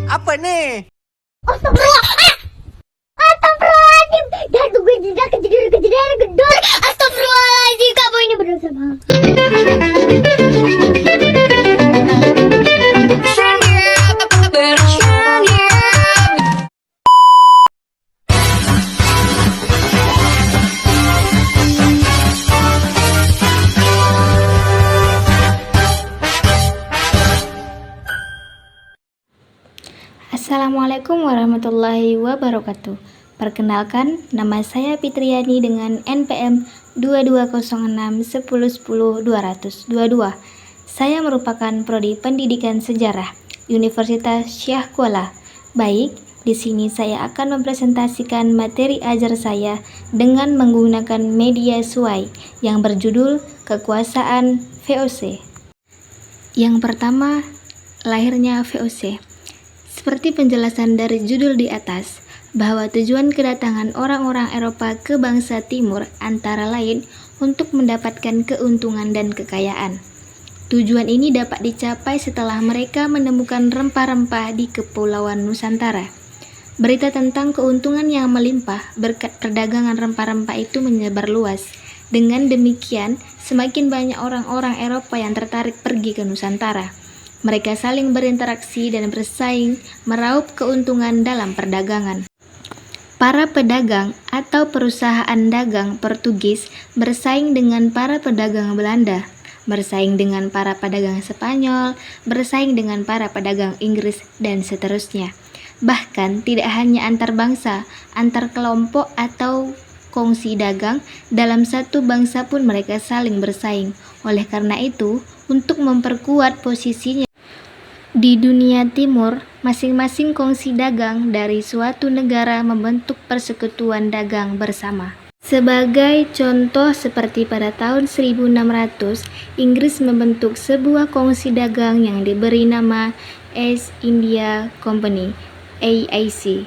Apa nih? Astagfirullah. Astagfirullahaladzim. Dan gue tidak kejadian gedor. Astagfirullahaladzim. Kamu ini berdosa banget. Assalamualaikum warahmatullahi wabarakatuh. Perkenalkan, nama saya Fitriani dengan NPM 2206110222. Saya merupakan prodi Pendidikan Sejarah Universitas Syekh Kuala. Baik, di sini saya akan mempresentasikan materi ajar saya dengan menggunakan media suai yang berjudul Kekuasaan VOC. Yang pertama, lahirnya VOC. Seperti penjelasan dari judul di atas, bahwa tujuan kedatangan orang-orang Eropa ke bangsa Timur antara lain untuk mendapatkan keuntungan dan kekayaan. Tujuan ini dapat dicapai setelah mereka menemukan rempah-rempah di Kepulauan Nusantara. Berita tentang keuntungan yang melimpah berkat perdagangan rempah-rempah itu menyebar luas. Dengan demikian, semakin banyak orang-orang Eropa yang tertarik pergi ke Nusantara. Mereka saling berinteraksi dan bersaing meraup keuntungan dalam perdagangan. Para pedagang atau perusahaan dagang Portugis bersaing dengan para pedagang Belanda, bersaing dengan para pedagang Spanyol, bersaing dengan para pedagang Inggris, dan seterusnya. Bahkan tidak hanya antar bangsa, antar kelompok atau kongsi dagang, dalam satu bangsa pun mereka saling bersaing. Oleh karena itu, untuk memperkuat posisinya di dunia timur, masing-masing kongsi dagang dari suatu negara membentuk persekutuan dagang bersama. Sebagai contoh, seperti pada tahun 1600, Inggris membentuk sebuah kongsi dagang yang diberi nama East India Company, AIC.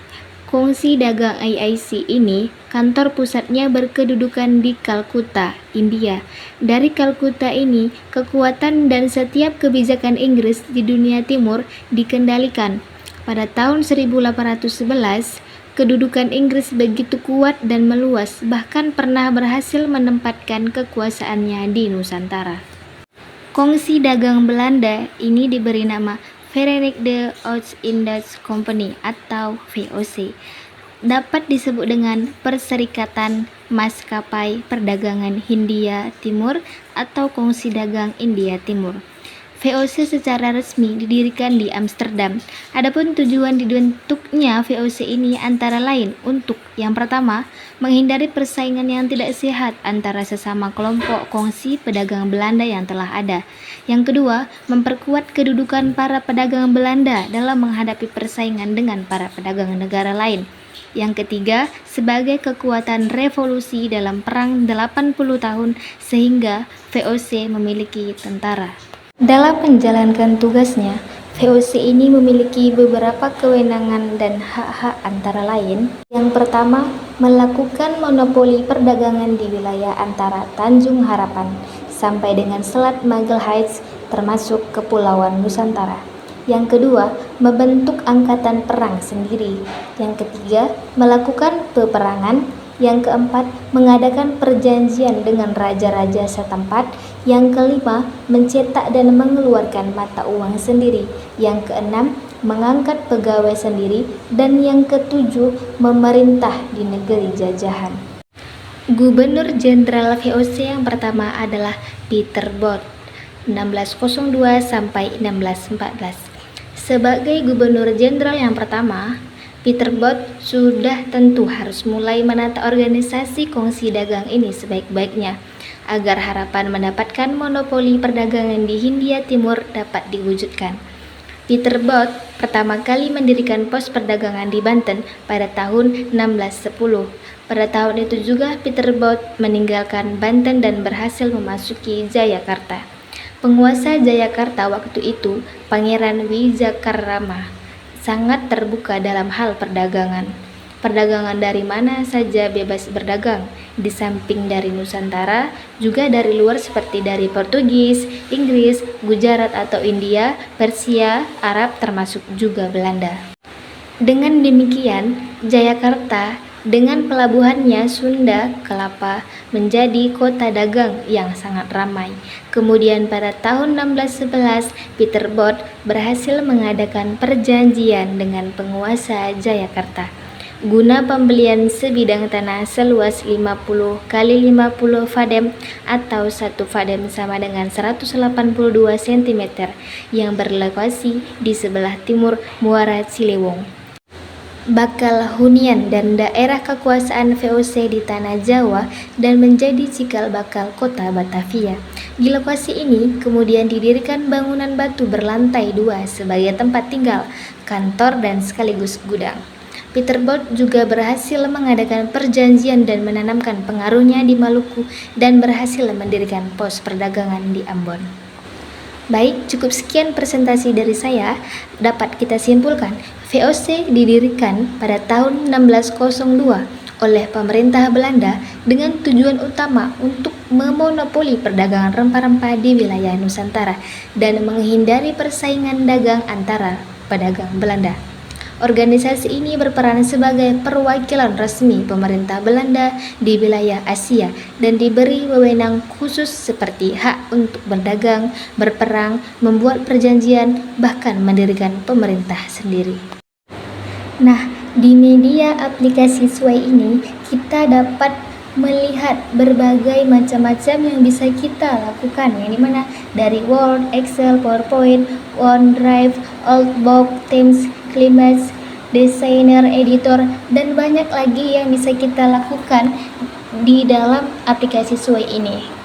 Kongsi dagang AIC ini, kantor pusatnya berkedudukan di Kalkuta, India. Dari Kalkuta ini, kekuatan dan setiap kebijakan Inggris di dunia timur dikendalikan. Pada tahun 1811, kedudukan Inggris begitu kuat dan meluas, bahkan pernah berhasil menempatkan kekuasaannya di Nusantara. Kongsi dagang Belanda ini diberi nama Verenigde Oost-Indisch Company atau VOC. Dapat disebut dengan Perserikatan Maskapai Perdagangan Hindia Timur atau Kongsi Dagang India Timur. VOC secara resmi didirikan di Amsterdam. Adapun tujuan dibentuknya VOC ini antara lain untuk yang pertama, menghindari persaingan yang tidak sehat antara sesama kelompok kongsi pedagang Belanda yang telah ada. Yang kedua, memperkuat kedudukan para pedagang Belanda dalam menghadapi persaingan dengan para pedagang negara lain. Yang ketiga, sebagai kekuatan revolusi dalam perang 80 tahun sehingga VOC memiliki tentara. Dalam menjalankan tugasnya, VOC ini memiliki beberapa kewenangan dan hak-hak antara lain. Yang pertama, melakukan monopoli perdagangan di wilayah antara Tanjung Harapan sampai dengan Selat Magel Heights termasuk Kepulauan Nusantara. Yang kedua, membentuk angkatan perang sendiri. Yang ketiga, melakukan peperangan. Yang keempat, mengadakan perjanjian dengan raja-raja setempat. Yang kelima, mencetak dan mengeluarkan mata uang sendiri. Yang keenam, mengangkat pegawai sendiri. Dan yang ketujuh, memerintah di negeri jajahan. Gubernur Jenderal VOC yang pertama adalah Peter Both, 1602 sampai 1614. Sebagai Gubernur Jenderal yang pertama, Peter Both sudah tentu harus mulai menata organisasi kongsi dagang ini sebaik-baiknya agar harapan mendapatkan monopoli perdagangan di Hindia Timur dapat diwujudkan. Peter Both pertama kali mendirikan pos perdagangan di Banten pada tahun 1610. Pada tahun itu juga Peter Both meninggalkan Banten dan berhasil memasuki Jayakarta. Penguasa Jayakarta waktu itu, Pangeran Wijakarama, sangat terbuka dalam hal perdagangan. Perdagangan dari mana saja bebas berdagang, di samping dari Nusantara, juga dari luar seperti dari Portugis, Inggris, Gujarat atau India, Persia, Arab termasuk juga Belanda. Dengan demikian, Jayakarta dengan pelabuhannya Sunda Kelapa menjadi kota dagang yang sangat ramai. Kemudian pada tahun 1611, Peter Both berhasil mengadakan perjanjian dengan penguasa Jayakarta guna pembelian sebidang tanah seluas 50 kali 50 fadem atau 1 fadem sama dengan 182 cm yang berlokasi di sebelah timur Muara Ciliwung, bakal hunian dan daerah kekuasaan VOC di Tanah Jawa dan menjadi cikal bakal kota Batavia. Di lokasi ini kemudian didirikan bangunan batu berlantai 2 sebagai tempat tinggal, kantor dan sekaligus gudang. Peter Both juga berhasil mengadakan perjanjian dan menanamkan pengaruhnya di Maluku dan berhasil mendirikan pos perdagangan di Ambon. Baik, cukup sekian presentasi dari saya. Dapat kita simpulkan, VOC didirikan pada tahun 1602 oleh pemerintah Belanda dengan tujuan utama untuk memonopoli perdagangan rempah-rempah di wilayah Nusantara dan menghindari persaingan dagang antara pedagang Belanda. Organisasi ini berperan sebagai perwakilan resmi pemerintah Belanda di wilayah Asia dan diberi wewenang khusus seperti hak untuk berdagang, berperang, membuat perjanjian, bahkan mendirikan pemerintah sendiri. Nah, di media aplikasi Sway ini kita dapat melihat berbagai macam-macam yang bisa kita lakukan, yang dimana dari Word, Excel, PowerPoint, OneDrive, Outlook, Teams, Climax, Designer, Editor, dan banyak lagi yang bisa kita lakukan di dalam aplikasi Sway ini.